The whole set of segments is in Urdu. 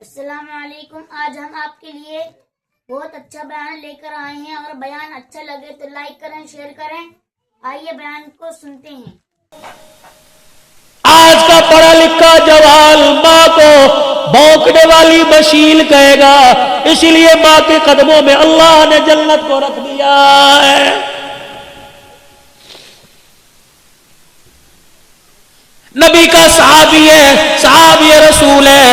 السلام علیکم. آج ہم آپ کے لیے بہت اچھا بیان لے کر آئے ہیں. اگر بیان اچھا لگے تو لائک کریں، شیئر کریں. آئیے بیان کو سنتے ہیں. آج کا پڑھا لکھا جوان ماں کو بھونکنے والی مشیل کہے گا، اسی لیے ماں کے قدموں میں اللہ نے جنت کو رکھ دیا ہے. نبی کا صحابی ہے، صحابی رسول ہے،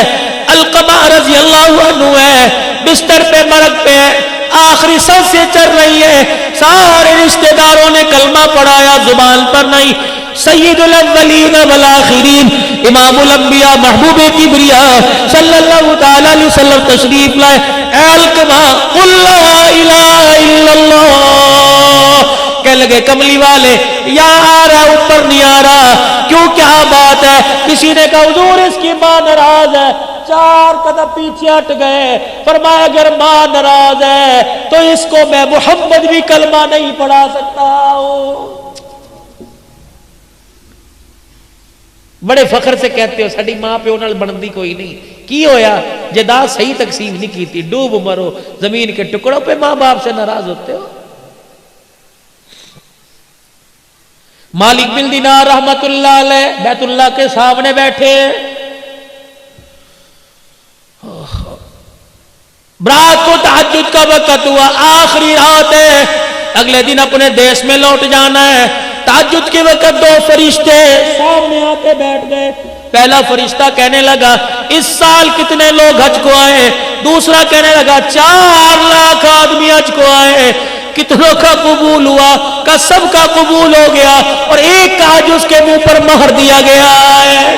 علقمہ رضی اللہ عنہ ہے، بستر پہ مرگ پہ آخری سانس سے چل رہی ہے. سارے رشتہ داروں نے کلمہ پڑھایا، زبان پر نہیں. سید الاولین والآخرین، امام الانبیاء، محبوب کبریاء صلی اللہ تعالی علیہ وسلم تشریف لائے. اے علقمہ قل لا الہ الا اللہ. کہنے لگے کملی والے یہاں آ رہا اوپر نہیں آ رہا، کیوں کیا بات ہے؟ کسی نے کہا حضور اس کی ماں ناراض ہے. 4 قدم پیچھے ہٹ گئے، فرمایا اگر ماں ناراض ہے تو اس کو میں محمد بھی کلمہ نہیں پڑھا سکتا ہوں. بڑے فخر سے کہتے ہو ساڈی ماں پیو نال بنتی کوئی نہیں. کی ہویا جائیداد صحیح تقسیم نہیں کی تھی، ڈوب مرو زمین کے ٹکڑوں پہ ماں باپ سے ناراض ہوتے ہو. مالک بن دینار رحمت اللہ علیہ بیت اللہ کے سامنے بیٹھے، رات کو تہجد کا وقت ہوا، آخری رات ہے، اگلے دن اپنے دیش میں لوٹ جانا ہے. تہجد کے وقت 2 فرشتے سامنے آ کے بیٹھ گئے. پہلا فرشتہ کہنے لگا اس سال کتنے لوگ حج کو آئے؟ دوسرا کہنے لگا 4 لاکھ آدمی حج کو آئے. کتنوں کا قبول ہوا؟ کا سب کا قبول ہو گیا، اور ایک کا حج اس کے منہ پر مہر دیا گیا ہے.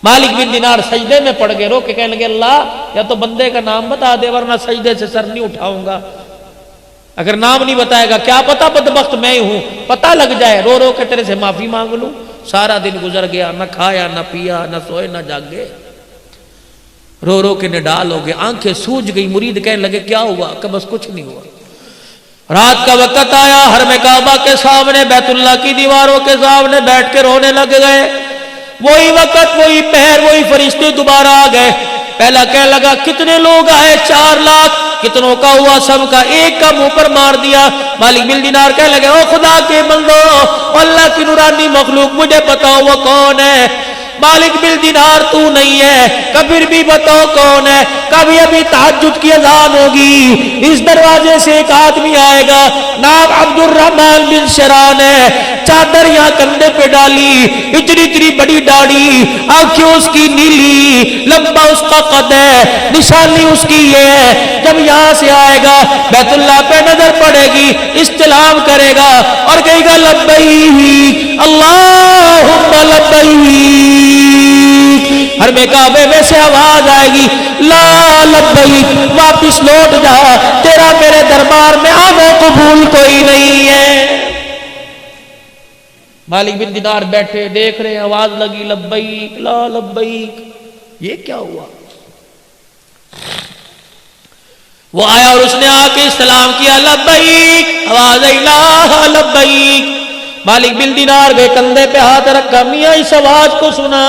مالک بن دینار سجدے میں پڑ گئے، رو کے کہنے لگے اللہ یا تو بندے کا نام بتا دے ورنہ سجدے سے سر نہیں اٹھاؤں گا. اگر نام نہیں بتائے گا کیا پتا بدبخت میں ہی ہوں، پتہ لگ جائے رو رو کے تیرے سے معافی مانگ لوں. سارا دن گزر گیا، نہ کھایا نہ پیا نہ سوئے نہ جاگے، رو رو کے نڈال ہو گئے، آنکھیں سوج گئی. مرید کہنے لگے کیا ہوا؟ کہ بس کچھ نہیں ہوا. رات کا وقت آیا، حرم کعبہ کے سامنے بیت اللہ کی دیواروں کے سامنے بیٹھ کے رونے لگ گئے. وہی وقت وہی پہر وہی فرشتے دوبارہ آ گئے. پہلا کہنے لگا کتنے لوگ آئے؟ 4 لاکھ. کتنوں کا ہوا؟ سب کا. ایک کا منہ پر مار دیا. مالک بن دینار کہنے لگے او خدا کے بندو، اللہ کی نورانی مخلوق مجھے بتاؤ وہ کون ہے؟ مالک بن دینار تو نہیں ہے، کبھی بھی بتاؤ کون ہے؟ کبھی ابھی تہجد کی اذان ہوگی، اس دروازے سے ایک آدمی آئے گا، نام عبد الرحمن بن شران ہے، چادر یہاں کندھے پہ ڈالی، اتنی بڑی داڑھی، آنکھیں اس کی نیلی، لمبا اس کا قد ہے، نشانی اس کی یہ ہے. جب یہاں سے آئے گا بیت اللہ پہ نظر پڑے گی، استلام کرے گا اور کہے گا لبیک اللہم لبیک. حرم کعبے میں سے آواز آئے گی لا لبیک، واپس لوٹ جا، تیرا میرے دربار میں آنا قبول کوئی نہیں ہے. مالک بن دینار بیٹھے دیکھ رہے ہیں، آواز لگی لبیک لا لبیک. یہ کیا ہوا؟ وہ آیا اور اس نے آ کے استلام کیا لبیک، آواز آئی لا لبیک. مالک بن دینار گئے، کندھے پہ ہاتھ رکھا، میاں اس آواز کو سنا،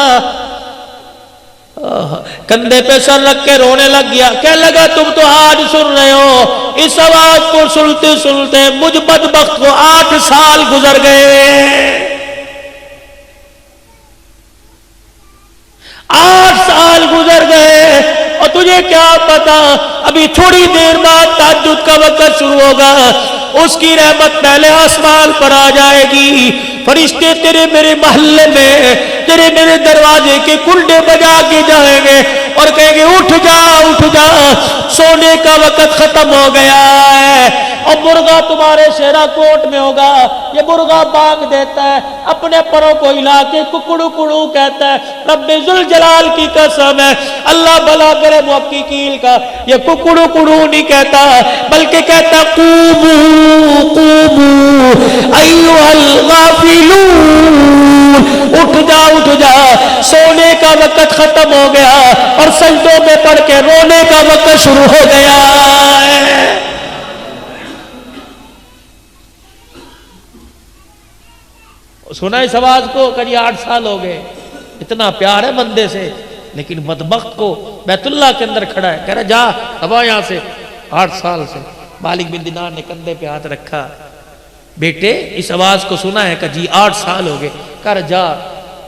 کندھے پہ سر رکھ کے رونے لگ گیا. کہنے لگا تم تو آج سن رہے ہو، اس آواز کو سنتے سنتے مجھ بدبخت کو 8 سال گزر گئے. 8 سال گزر گئے اور تجھے کیا پتا ابھی تھوڑی دیر بعد تہجد کا وقت شروع ہوگا، اس کی رحمت پہلے آسمان پر آ جائے گی. فرشتے تیرے میرے محلے میں تیرے میرے دروازے کے کنڈے بجا کے جائیں گے اور کہیں گے اٹھ جا اٹھ جا، سونے کا وقت ختم ہو گیا ہے. اور مرغا تمہارے شہرہ کوٹ میں ہوگا، یہ مرغا بانگ دیتا ہے، اپنے پروں کو ہلا کے ککڑو کڑو کہتا ہے. رب ذوالجلال کی قسم ہے، اللہ بھلا کرے محققین کا، یہ ککڑو کڑو نہیں کہتا بلکہ کہتا قومو قومو ایھا الغافلون، اٹھ جا سونے کا وقت ختم ہو گیا اور سجدوں میں پڑھ کے رونے کا وقت شروع ہو گیا ہے. سنا اس آواز کو؟ کہیں 8 سال ہو گئے. اتنا پیار ہے بندے سے، لیکن بدبخت کو بیت اللہ کے اندر کھڑا ہے، کہہ رہا جا ابا یہاں سے۔ 8 سال سے مالک بن دینار نے کندھے پہ ہاتھ رکھا، بیٹے اس آواز کو سنا ہے کہ جی 8 سال ہو گئے، کہہ رہا جا۔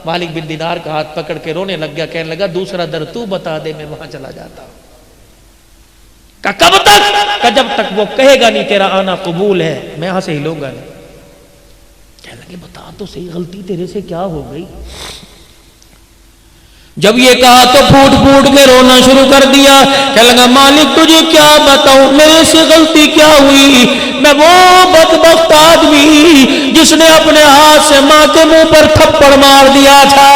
مالک بن دینار کا ہاتھ پکڑ کے رونے لگ گیا، کہنے لگا دوسرا در تو بتا دے، میں وہاں چلا جاتا ہوں۔ کہا کب تک؟ کہ جب تک وہ کہے گا نہیں تیرا آنا قبول ہے، میں یہاں سے ہلوں گا نہیں۔ کہنے لگے بتا تو صحیح غلطی تیرے سے کیا ہو گئی؟ جب یہ کہا تو پھوٹ پھوٹ کے رونا شروع کر دیا، کہنے لگا مالک تجھے کیا بتاؤں، میرے سے غلطی کیا ہوئی؟ میں وہ بدبخت آدمی جس نے اپنے ہاتھ سے ماں کے منہ پر تھپڑ مار دیا تھا۔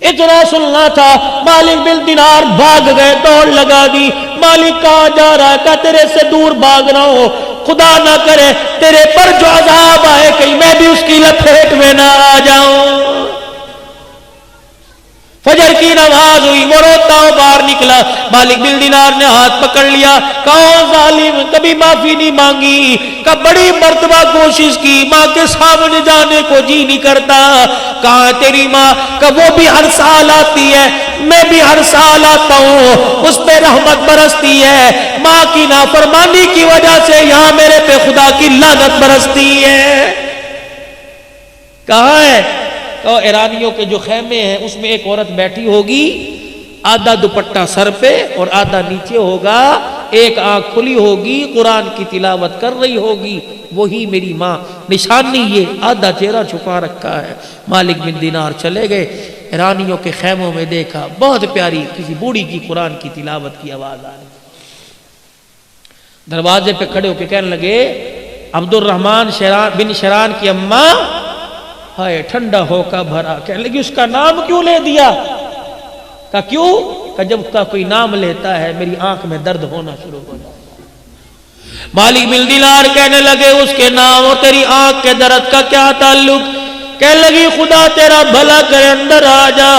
اتنا سننا تھا، مالک بن دینار بھاگ گئے، دوڑ لگا دی۔ مالک کہاں جا رہا ہے؟ کہا تیرے سے دور بھاگ رہا ہوں، خدا نہ کرے تیرے پر جو عذاب آئے کہیں میں بھی اس کی لپیٹ میں نہ آ جاؤں۔ فجر کی نماز ہوئی، وہ روتا ہو باہر نکلا، مالک بن دینار نے ہاتھ پکڑ لیا، کہا ظالم کبھی معافی نہیں مانگی، کہ بڑی مرتبہ کوشش کی، ماں کے سامنے جانے کو جی نہیں کرتا۔ کہاں تیری ماں؟ کہ وہ بھی ہر سال آتی ہے، میں بھی ہر سال آتا ہوں، اس پہ رحمت برستی ہے، ماں کی نافرمانی کی وجہ سے یہاں میرے پہ خدا کی لعنت برستی ہے۔ کہاں ہے؟ تو ایرانیوں کے جو خیمے ہیں اس میں ایک عورت بیٹھی ہوگی، آدھا دوپٹہ سر پہ اور آدھا نیچے ہوگا، ایک آنکھ کھلی ہوگی، قرآن کی تلاوت کر رہی ہوگی، وہی میری ماں۔ نشانی یہ آدھا چہرہ چھپا رکھا ہے۔ مالک بن دینار چلے گئے، ایرانیوں کے خیموں میں دیکھا بہت پیاری کسی بوڑھی کی قرآن کی تلاوت کی آواز آ رہی۔ دروازے پہ کھڑے ہو کے کہنے لگے عبد الرحمن بن شران کی اماں، ہائے ٹھنڈا ہو کا بھرا۔ کہنے لگی اس کا نام کیوں لے دیا؟ کہا کیوں؟ کہ جب کا کوئی نام لیتا ہے میری آنکھ میں درد ہونا شروع ہو جاتا ہے۔ مالک بن دینار کہنے لگے اس کے نام اور تیری آنکھ کے درد کا کیا تعلق؟ کہنے لگی خدا تیرا بھلا کرے اندر آ جا،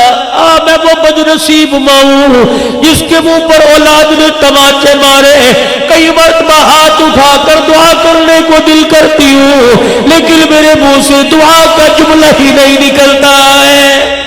میں وہ بدنصیب ماں ہوں جس کے منہ پر اولاد نے تماچے مارے، کئی مرتبہ ہاتھ اٹھا کر دعا کرنے کو دل کرتی ہوں لیکن میرے منہ سے دعا کا جملہ ہی نہیں نکلتا ہے۔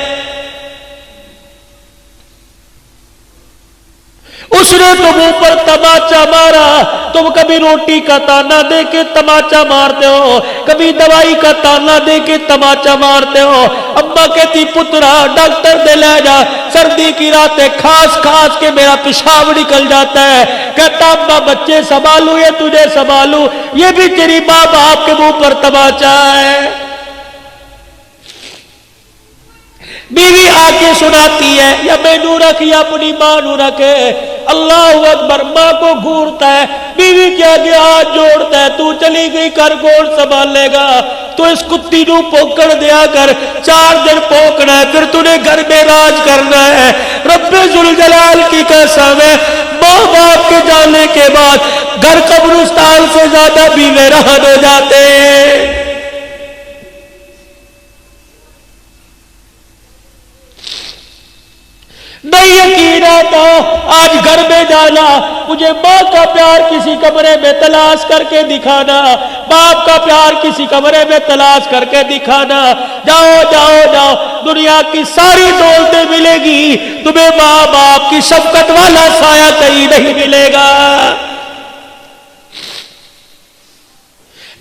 اس نے تو منہ پر تماچا مارا، تم کبھی روٹی کا تانا دے کے تماچا مارتے ہو، کبھی دوائی کا تانا دے کے تماچا مارتے ہو۔ اماں کہتی پترا ڈاکٹر دے لے جا، سردی کی راتیں کھاس کھاس کے میرا پیشاب نکل جاتا ہے۔ کہتا اماں بچے سنبھالوں یا تجھے سنبھالوں؟ یہ بھی تیری ماں باپ کے منہ پر تماچا ہے۔ بیوی آ کے سناتی ہے یا میں نو رکھ یا اپنی ماں نو رکھے، اللہ اکبر، ماں کو گھورتا ہے، بیوی کے آگے ہاتھ جوڑتا ہے، تو چلی گئی کر گول سنبھال لے گا، تو اس کتی نو پوکڑ دیا کر، 4 دن پوکنا ہے پھر تو نے گھر میں راج کرنا ہے۔ رب ذوالجلال کی قسم ہے، ماں باپ کے جانے کے بعد گھر قبرستان سے زیادہ بھی ویران ہو جاتے ہیں۔ نہیں یقین آتا آج گھر میں جانا، مجھے ماں کا پیار کسی کمرے میں تلاش کر کے دکھانا، باپ کا پیار کسی کمرے میں تلاش کر کے دکھانا۔ جاؤ جاؤ جاؤ، دنیا کی ساری دولتیں ملے گی، تمہیں ماں باپ کی شفقت والا سایہ کہیں نہیں ملے گا۔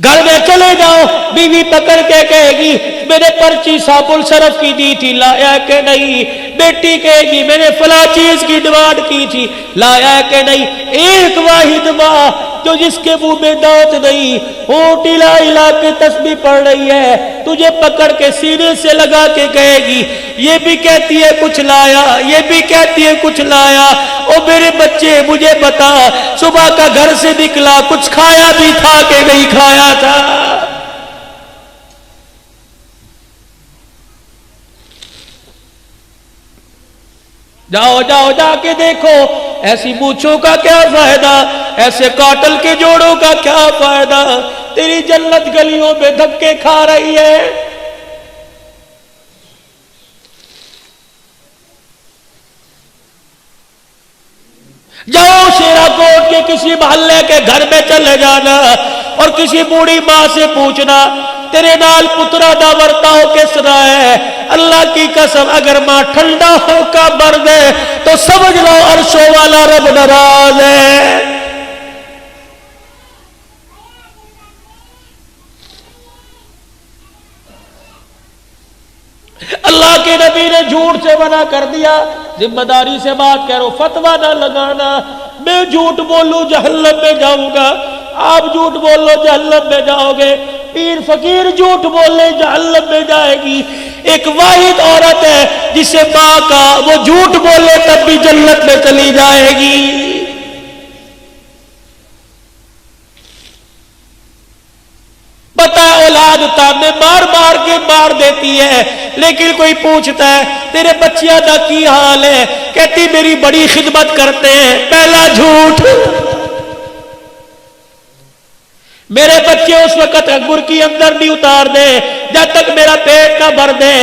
گھر میں چلے جاؤ، بیوی پکڑ کے کہے گی میں نے پرچی صاحب الشرف کی دی تھی، لایا کہ نہیں؟ بیٹی کہے گی میں نے فلاں چیز کی ڈیمانڈ کی تھی، لایا کہ نہیں؟ ایک واحد ماں جو جس کے منہ میں دانت نہیں، ہونٹ ہلا ہلا کے تسبیح پڑھ رہی ہے، تجھے پکڑ کے سینے سے لگا کے کہے گی یہ بھی کہتی ہے کچھ لایا، یہ بھی کہتی ہے کچھ لایا۔ او میرے بچے مجھے بتا، صبح کا گھر سے نکلا کچھ کھایا بھی تھا کہ نہیں کھایا تھا؟ جاؤ جاؤ جا کے دیکھو، ایسی مونچھوں کا کیا فائدہ، ایسے کاٹل کے جوڑوں کا کیا فائدہ، تیری جنت گلیوں میں دھکے کھا رہی ہے۔ جاؤ شیرا کوٹ کے کسی محلے کے گھر میں چلے جانا اور کسی بوڑھی ماں سے پوچھنا تیرے نال پترا دا ورتاؤ کس طرح ہے؟ اللہ کی قسم اگر ماں ٹھنڈا ہو کا بر دے تو سمجھ لو عرشوں والا رب ناراض ہے. اللہ کے نبی نے جھوٹ سے منع کر دیا. ذمہ داری سے بات کرو, فتویٰ نہ لگانا. میں جھوٹ بولوں جہنم میں جاؤں گا, آپ جھوٹ بولو جہنم میں جاؤ گے. پیر فقیر جھوٹ بولے جہنم میں جائے گی. ایک واحد عورت ہے جسے ماں کا وہ جھوٹ بولے تب بھی جنت میں چلی جائے گی. پتہ ہے اولاد تانے مار مار کے مار دیتی ہے, لیکن کوئی پوچھتا ہے تیرے بچیاں دا کی حال ہے, کہتی میری بڑی خدمت کرتے ہیں. پہلا جھوٹ. میرے بچے اس وقت برکی اندر نہیں اتار دے جب تک میرا پیٹ نہ بھر دے.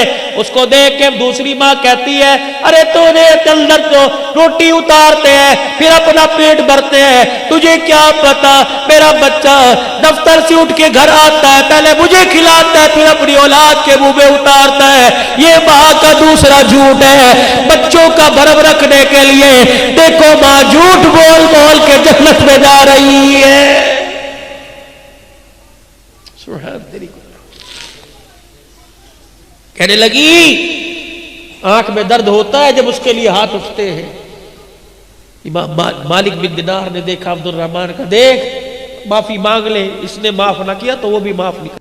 اس کو دیکھ کے دوسری ماں کہتی ہے ارے تو نے اندر تو روٹی اتارتے ہیں پھر اپنا پیٹ بھرتے ہیں, تجھے کیا پتا میرا بچہ دفتر سے اٹھ کے گھر آتا ہے پہلے مجھے کھلاتا ہے پھر اپنی اولاد کے منہ میں اتارتا ہے. یہ ماں کا دوسرا جھوٹ ہے بچوں کا بھرم رکھنے کے لیے. دیکھو ماں جھوٹ بول بول کے جنت میں جا رہی ہے. کہنے لگی آنکھ میں درد ہوتا ہے جب اس کے لیے ہاتھ اٹھتے ہیں. مالک بن دینار نے دیکھا عبد الرحمن کا, دیکھ معافی مانگ لے, اس نے معاف نہ کیا تو وہ بھی معاف نہیں کر.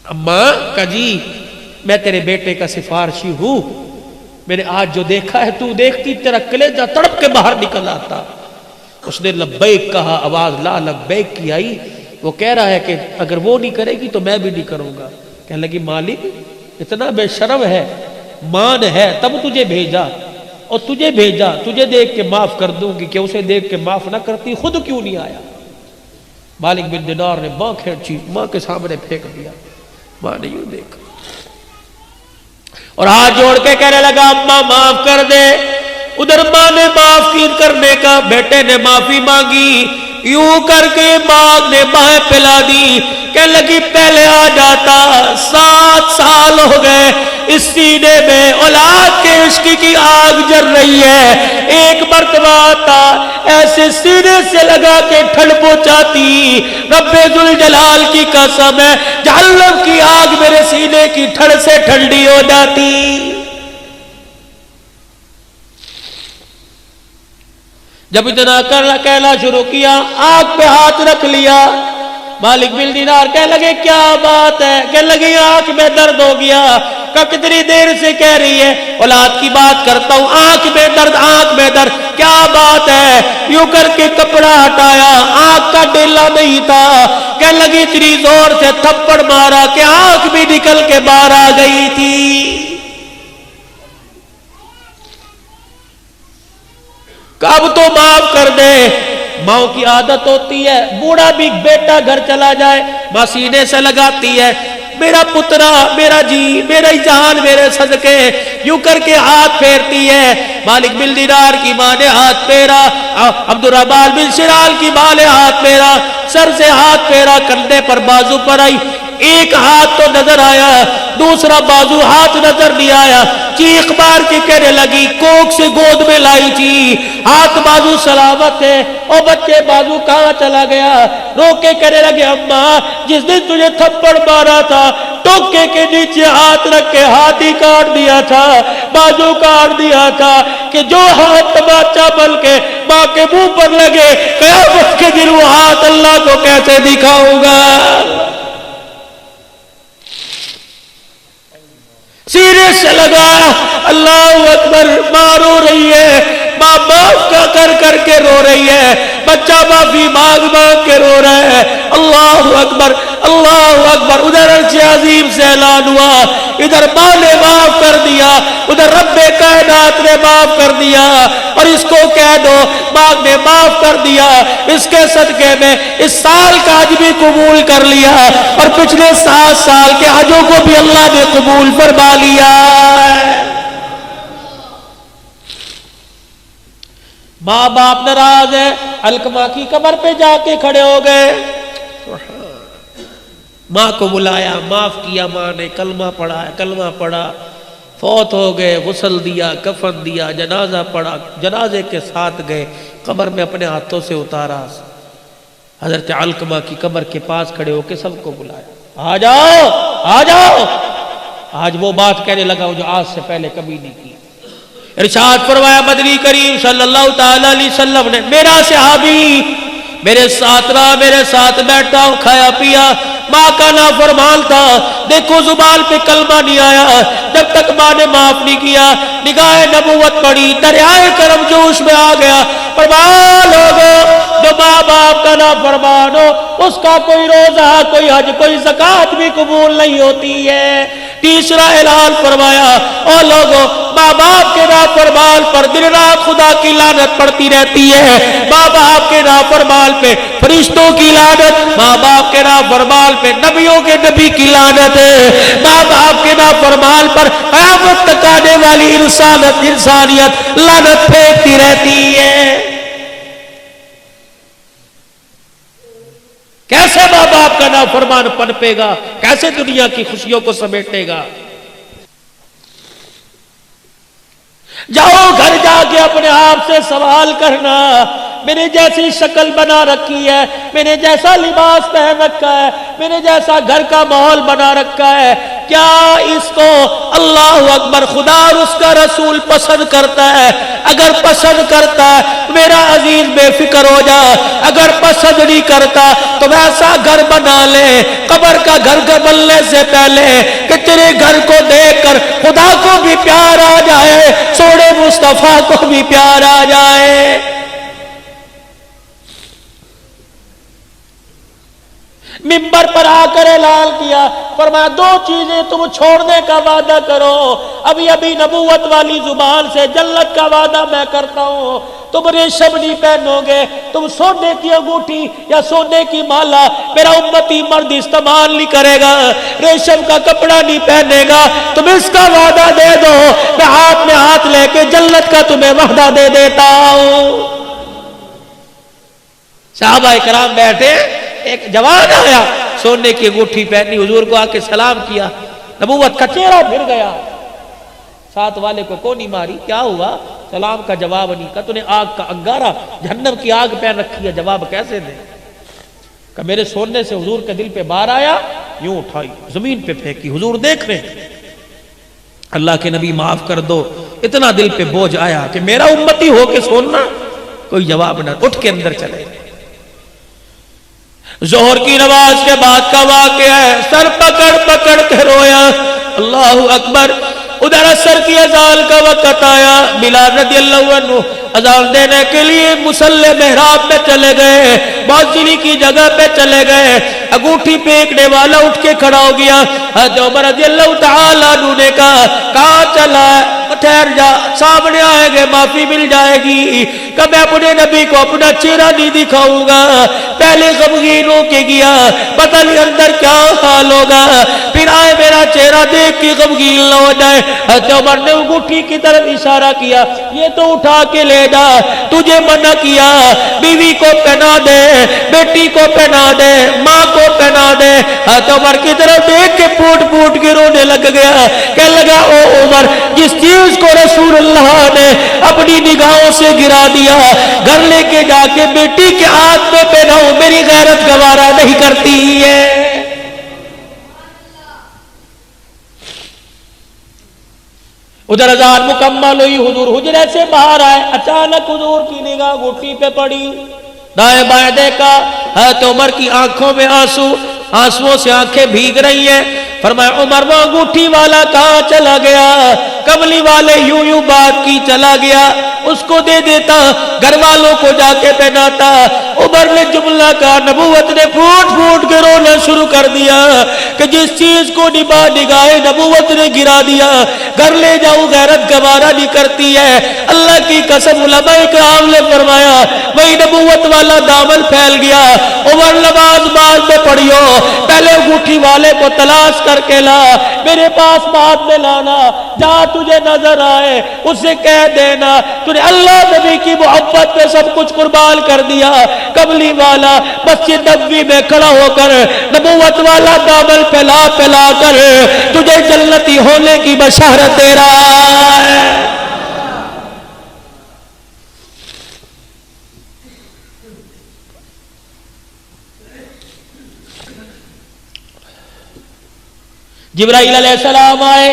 اماں کا جی میں تیرے بیٹے کا سفارشی ہوں, میں نے آج جو دیکھا ہے تو دیکھتی تیرا کلیجہ تڑپ کے باہر نکل آتا. اس نے لبیک کہا, آواز لا لبیک کی آئی. وہ کہہ رہا ہے کہ اگر وہ نہیں کرے گی تو میں بھی نہیں کروں گا. کہنے لگی مالک اتنا بے شرم ہے, مان ہے تب تجھے بھیجا, اور تجھے بھیجا تجھے دیکھ کے معاف کر دوں گی کہ اسے دیکھ کے معاف نہ کرتی خود کیوں نہیں آیا. مالک بن دینار نے ماں کھینچی, ماں کے سامنے پھینک دیا. ماں نے یوں دیکھا اور ہاتھ جوڑ کے کہنے لگا اماں معاف کر دے. ادھر ماں نے معاف کرنے کا, بیٹے نے معافی مانگی, یوں کر کے ماں نے بائیں پلا دی. کہنے لگی پہلے آ جاتا, 7 سال ہو گئے اس سینے میں اولاد کے عشق کی آگ جل رہی ہے. ایک مرتبہ آتا ایسے سینے سے لگا کے ٹھنڈ پہنچاتی. رب ذوالجلال کی قسم ہے جہنم کی آگ میرے سینے کی ٹھنڈ سے ٹھنڈی ہو جاتی. جب اتنا کہنا شروع کیا آنکھ پہ ہاتھ رکھ لیا. مالک بن دینار کہنے لگے کیا بات ہے؟ کہنے لگے آنکھ میں درد ہو گیا. کتنی دیر سے کہہ رہی ہے اولاد کی بات کرتا ہوں, آنکھ میں درد آنکھ میں درد, کیا بات ہے؟ یوں کر کے کپڑا ہٹایا, آنکھ کا ڈیلا نہیں تھا. کہنے لگی اتنی زور سے تھپڑ مارا کہ آنکھ بھی نکل کے باہر آ گئی تھی. اب تو معاف کر دے. ماں کی عادت ہوتی ہے بوڑھا بھی بیٹا گھر چلا جائے ماں سینے سے لگاتی ہے میرا پترا میرا جی میرا جان میرے صدقے, یوں کر کے ہاتھ پھیرتی ہے. مالک بن دینار کی ماں نے ہاتھ پھیرا, عبد الرحمن بن شرال کی ماں نے ہاتھ پھیرا, سر سے ہاتھ پھیرا, کندھے پر بازو پر آئی. ایک ہاتھ تو نظر آیا, دوسرا بازو ہاتھ نظر نہیں آیا. چیخ مار کے کہنے لگی کوک سے گود میں لائی تھی, ہاتھ بازو سلامت ہے, اور بچے بازو کہاں چلا گیا؟ رو کے کہنے لگے اماں جس دن تجھے تھپڑ مارا تھا ٹوکے کے نیچے ہاتھ رکھ کے ہاتھ ہی کاٹ دیا تھا, بازو کاٹ دیا تھا کہ جو ہاتھ تماچا بن کے ماں کے منہ پر لگے قیامت کے دن وہ ہاتھ اللہ کو کیسے دکھاؤں گا. سینے سے لگا اللہ اکبر. ماں رو رہی ہے, ماں معاف کر کر کے رو رہی ہے, بچہ معافی مانگ مانگ کے رو رہا ہے. اللہ اکبر اللہ اکبر. ادھر عرش عظیم سے اعلان ہوا, ادھر ماں نے معاف کر دیا, ادھر رب کائنات نے معاف کر دیا. اور اس کو کہہ دو ماں نے معاف کر دیا, اس کے صدقے میں اس سال کا حج بھی قبول کر لیا, اور پچھلے 7 سال کے حجوں کو بھی اللہ نے قبول فرما لیا. ماں باپ ناراض ہے, علقمہ کی قبر پہ جا کے کھڑے ہو گئے. ماں کو بلایا، معاف کیا ماں نے، کلمہ پڑھا، کلمہ پڑھا، فوت ہو گئے، غسل دیا، کفن دیا، جنازہ پڑھا، جنازے کے ساتھ گئے، قبر میں اپنے ہاتھوں سے اتارا، حضرت علقمہ کی قبر کے پاس کھڑے ہو کے سب کو بلایا، آ جاؤ آ جاؤ۔ آج وہ بات کہنے لگا جو آج سے پہلے کبھی نہیں کی۔ ارشاد فرمایا مدنی کریم صلی اللہ تعالی علیہ وسلم نے، میرا صحابی میرے ساتھ رہا، میرے ساتھ بیٹھا، کھایا پیا، ماں کا نافرمان تھا، دیکھو زبان پہ کلمہ نہیں آیا جب تک ماں نے معاف نہیں کیا، نگاہ نبوت پڑی، دریائے کرم جوش میں آ گیا۔ فرمایا لوگوں، جو ماں باپ کا نافرمان ہو اس کا کوئی روزہ، کوئی حج، کوئی زکوٰۃ بھی قبول نہیں ہوتی ہے۔ تیسرا اعلان فرمایا، اور لوگوں ماں باپ کے نافرمان پر دن رات خدا کی لعنت پڑتی رہتی ہے، ماں باپ کے نافرمان پہ فرشتوں کی لعنت، ماں باپ کے نافرمان پہ نبیوں کے نبی کی لعنت ہے، ماں باپ کے نافرمان پر قیامت تک آنے والی انسانیت لعنت پھینکتی رہتی ہے۔ کیسے ماں باپ کا نافرمان پنپے گا، کیسے دنیا کی خوشیوں کو سمیٹے گا؟ جاؤ گھر جا کے اپنے آپ سے سوال کرنا، میں نے جیسی شکل بنا رکھی ہے، میں نے جیسا لباس پہن رکھا ہے، میں نے جیسا گھر کا ماحول بنا رکھا ہے، کیا اس کو اللہ اکبر خدا اور اس کا رسول پسند کرتا ہے؟ اگر پسند کرتا ہے میرا عزیز بے فکر ہو جا، اگر پسند نہیں کرتا تو ویسا گھر بنا لے، قبر کا گھر بننے سے پہلے کہ تیرے گھر کو دیکھ کر خدا کو بھی پیار آ جائے، سونے مصطفیٰ کو بھی پیار آ جائے۔ ممبر پر آ کر اعلان کیا، فرمایا دو چیزیں تم چھوڑنے کا وعدہ کرو، ابھی ابھی نبوت والی زبان سے جنت کا وعدہ میں کرتا ہوں، تم ریشم نہیں پہنو گے، تم سونے کی انگوٹھی یا سونے کی مالا میرا امتی مرد استعمال نہیں کرے گا، ریشم کا کپڑا نہیں پہنے گا، تم اس کا وعدہ دے دو، میں ہاتھ لے کے جنت کا تمہیں وعدہ دے دیتا ہوں۔ صحابہ کرام بیٹھے، ایک جوان آیا، سونے کی انگوٹھی پہنی، حضور کو آ کے سلام کیا، نبوت کا چہرہ پھر گیا، ساتھ والے کو کونی ماری، کیا ہوا؟ سلام کا جواب نہیں، کہا تو نے آگ کا انگارہ، جہنم کی آگ پہن رکھی ہے، جواب کیسے دے؟ کہ میرے سونے سے حضور کے دل پہ بار آیا، یوں اٹھائی زمین پہ پھینکی، حضور دیکھ رہے ہیں، اللہ کے نبی معاف کر دو، اتنا دل پہ بوجھ آیا کہ میرا امتی ہو کے سننا، کوئی جواب نہ، اٹھ کے اندر چلے۔ ظہر کی نماز کے بعد کا واقعہ ہے، سر پکڑ پکڑ کے رویا، اللہ اکبر۔ ادھر عصر کی اذان کا وقت آیا، بلال رضی اللہ عنہ اذان دینے کے لیے مصلی محراب پہ چلے گئے، موزنی کی جگہ پہ چلے گئے، انگوٹھی پھینکنے والا اٹھ کے کھڑا ہو گیا، حضرت عمر رضی اللہ تعالیٰ عنہ نے کہا کہاں چلا ہے؟ ٹھہر جا، سامنے آئے گے معافی مل جائے گی، کہ میں اپنے نبی کو اپنا چہرہ نہیں دکھاؤں گا، پہلے غمگین ہو کے گیا، پتہ نہیں اندر کیا حال ہوگا، پھر آئے میرا چہرہ دیکھ کے غمگین نہ ہو جائے۔ حضرت عمر نے انگوٹھی کی طرف اشارہ کیا، یہ تو اٹھا کے لے جا، تجھے منع کیا، بیوی کو پہنا دے، بیٹی کو پہنا دے، ماں کو پہنا دے۔ حضرت عمر کی طرف دیکھ کے پھوٹ پھوٹ کے رونے لگ گیا، کہنے لگا او عمر، جس چیز کو رسول اللہ نے اپنی نگاہوں سے گرا دیا، گھر لے کے جا کے بیٹی کے ہاتھ میں پہناؤں، میری غیرت گوارا نہیں کرتی ہے۔ ادھر اذان مکمل ہوئی، حضور حجرے سے باہر آئے، اچانک حضور کی نگاہ گھٹی پہ پڑی، دائیں بائیں دیکھا، حضرت عمر کی آنکھوں میں آنسوؤں سے آنکھیں بھیگ رہی ہیں۔ فرمایا عمر وہ انگوٹھی والا کہاں چلا گیا؟ کملی والے یوں بات کی چلا گیا، اس کو دے دیتا، گھر والوں کو جا کے پہناتا۔ عمر نے جملہ کہا، نبوت نے پھوٹ پھوٹ کے رونا شروع کر دیا کہ جس چیز کو نگاہ نبوت نے گرا دیا گھر لے جاؤ غیرت گوارا نہیں کرتی ہے. اللہ کی قسم علماء کرام نے فرمایا وہی نبوت والا دامن پھیل گیا. عمر نماز بعد میں پڑھیو پہلے انگوٹھی والے کو تلاش کر کے لا میرے پاس بعد میں لانا. جہاں تجھے نظر آئے اسے کہہ دینا تو نے اللہ نبی کی محبت میں سب کچھ قربان کر دیا. کملی والا مسجد نبوی میں کھڑا ہو کر نبوت والا دامن پھیلا پھیلا کر تجھے جنتی ہونے کی بشارت دے رہا ہے. جبرائیل علیہ السلام آئے.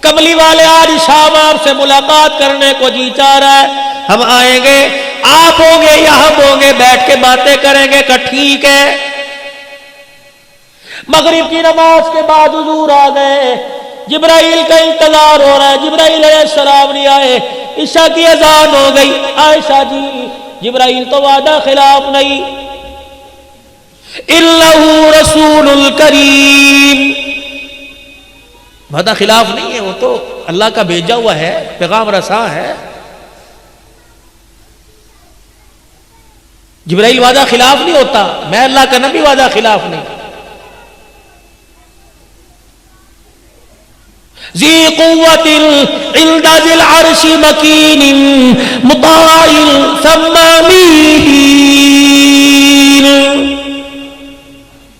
کملی والے آج شام آپ سے ملاقات کرنے کو جی چاہ رہا ہے. ہم آئیں گے آپ ہوں گے یا ہم ہوں گے بیٹھ کے باتیں کریں گے کہ ٹھیک ہے. مغرب کی نماز کے بعد حضور آ گئے. جبرائیل کا انتظار ہو رہا ہے. جبرائیل علیہ السلام نہیں آئے. عشاء کی اذان ہو گئی. عائشہ جی جبرائیل تو وعدہ خلاف نہیں. اِنَّهُ رَسُولٌ الْكَرِيمٌ وعدہ خلاف نہیں ہے. وہ تو اللہ کا بھیجا ہوا ہے پیغام رساں ہے. جبرائیل وعدہ خلاف نہیں ہوتا. میں اللہ کا نبی وعدہ خلاف نہیں. ذی قوت عند ذی العرش مکین مطاع ثم امین.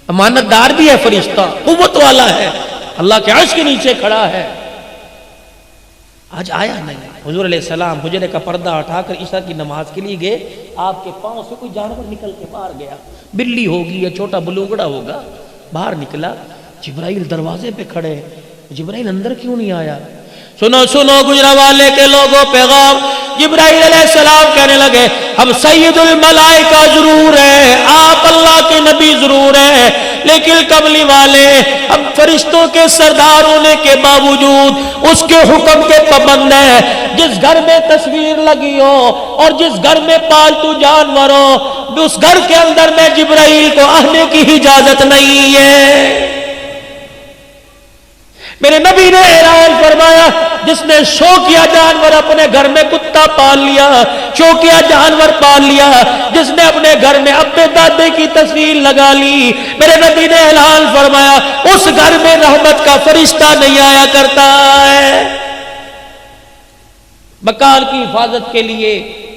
امانت دار بھی ہے فرشتہ قوت والا ہے اللہ کے عرش کے نیچے کھڑا ہے. آج آیا نہیں. حضور علیہ السلام حجرے کا پردہ اٹھا کر عشاء کی نماز کے لیے گئے. آپ کے پاؤں سے کوئی جانور نکل کے باہر گیا. بلی ہوگی یا چھوٹا بلوگڑا ہوگا. باہر نکلا. جبرائیل دروازے پہ کھڑے. جبرائیل اندر کیوں نہیں آیا؟ سنو سنو گجرانوالے کے لوگوں پیغام. جبرائیل علیہ السلام کہنے لگے ہم سید الملائکہ ضرور ہیں آپ اللہ کے نبی ضرور ہیں لیکن کملی والے ہم فرشتوں کے سردار ہونے کے باوجود اس کے حکم کے پابند ہیں. جس گھر میں تصویر لگی ہو اور جس گھر میں پالتو جانور ہو اس گھر کے اندر میں جبرائیل کو آنے کی اجازت نہیں ہے. میرے نبی نے اعلان فرمایا جس نے شوقیہ جانور اپنے گھر میں کتا پال لیا شوقیہ جانور پال لیا جس نے اپنے گھر میں ابے دادے کی تصویر لگا لی میرے نبی نے اعلان فرمایا اس گھر میں رحمت کا فرشتہ نہیں آیا کرتا ہے. مکان کی حفاظت کے لیے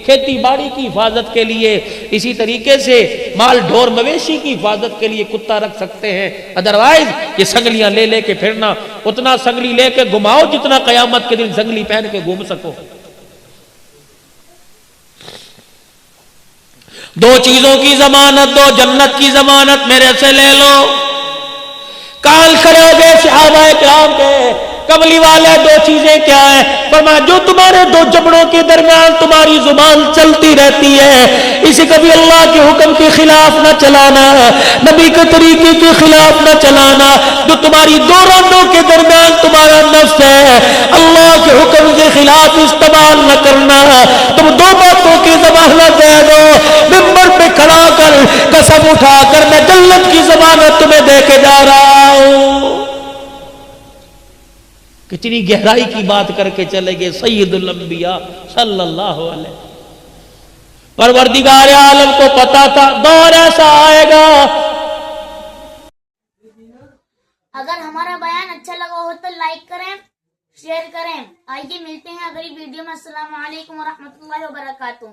کھیتی باڑی کی حفاظت کے لیے اسی طریقے سے مال ڈھور مویشی کی حفاظت کے لیے کتا رکھ سکتے ہیں. ادروائز یہ سنگلیاں لے لے کے پھرنا اتنا سنگلی لے کے گھماؤ جتنا قیامت کے دن سنگلی پہن کے گھوم سکو. دو چیزوں کی ضمانت دو جنت کی ضمانت میرے سے لے لو. کال کھڑے ہو گئے صحابہ کرام کے. کملی والے دو چیزیں کیا ہیں؟ فرمایا جو تمہارے دو جبڑوں کے درمیان تمہاری زبان چلتی رہتی ہے اسے کبھی اللہ کے حکم کے خلاف نہ چلانا نبی کے طریقے کے خلاف نہ چلانا. جو تمہاری دو رانوں کے درمیان تمہارا نفس ہے اللہ کے حکم کے خلاف استعمال نہ کرنا. تم دو باتوں کی ضمانت دے دو. ممبر پہ کھڑا کر قسم اٹھا کر میں جنت کی ضمانت تمہیں دے کے جا رہا ہوں. کتنی گہرائی کی بات کر کے چلے گئے سید الانبیاء صلی اللہ علیہ. پروردگار عالم کو پتا تھا دور ایسا آئے گا. اگر ہمارا بیان اچھا لگا ہو تو لائک کریں شیئر کریں. آئیے ملتے ہیں اگلی ویڈیو میں. السلام علیکم ورحمۃ اللہ وبرکاتہ.